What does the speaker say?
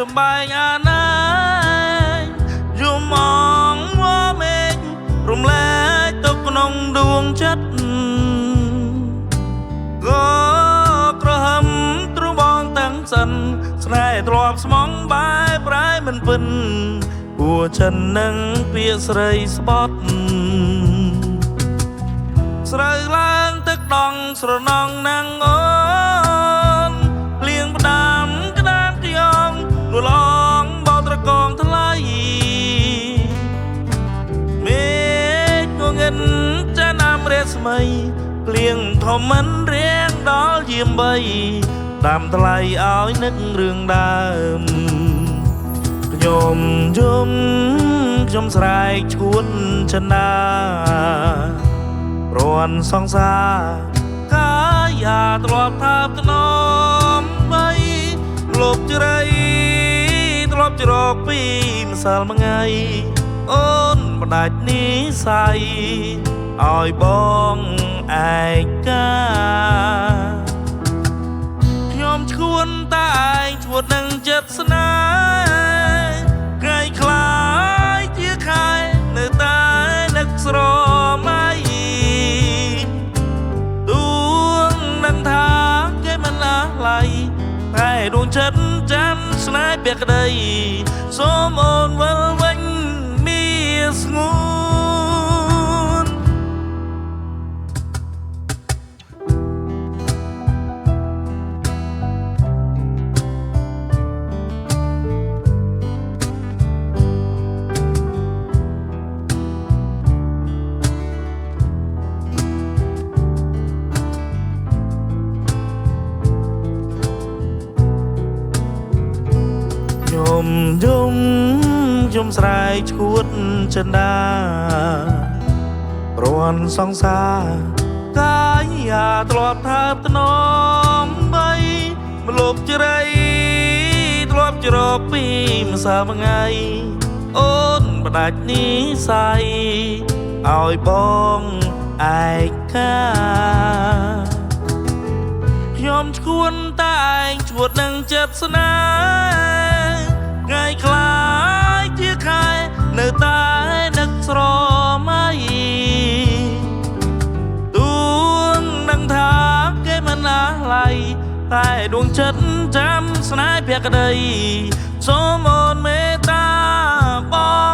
ចំបែងអាណាយយំអងមកមេឃរំលែកទុកក្នុងដួងចិត្តក៏ក្រហមទ្រូបងតាំងសិនស្នេហ៍ទ្របស្មងបែប្រែមិនពិនគួចិននឹងពាក្យស្រីស្បត់ស្រូវឡើងទឹកដងស្រណងណាំងអូនភ្លៀងផ្ដាំក្តាមទីអងលួលអងបោត្រកងថ្លៃមេឃងងិនចាណាំរស្មីភ្លៀងធំមិនរៀងដល់យាមបីតាមថ្លៃឲ្យនឹករឿងដើមខ្ញុំយំខ្ញុំស្រែកឈួនចិនដារន់សង្សារកាយាទ្របថាបថ្នមបីលបជ្រៃទ្របជ្រកពីម្សិលមួយថ្ងៃអូនបដាច់និស័យឲ្យបងឯកាខ្ញុំឈួនតែឯងឈួតនឹងចិត្តស្នេហ៍ក្រៃខ្លាយជាខែនៅតែនឹកស្រមៃទួងនឹងថាគេមិនឡាឡៃតែដួងចិត្តចាំស្នេហ៍ពាក់ក្តីសូមអូនវិលវិញមានស្ងួនខ្ញុំស្រែកឈួតចិនដារន់សង្សារកាយាទ្របថាបថ្នមបីម្លប់ជ្រៃទ្របជ្រកពីម្សិលមួយថ្ងៃអូនបដាច់និស័យឲ្យបងឯកាខ្ញុំឈួនតែឯងឈួតនឹងចិត្តស្នេហ៍ថ្ងៃខ្លាយជាខែនៅតែនឹកស្រមៃទួងនឹងថាគេមិនឡាឡៃតែដួងចិត្តចាំស្នេហ៍ភក្តីសូមអូនមេត្តាបង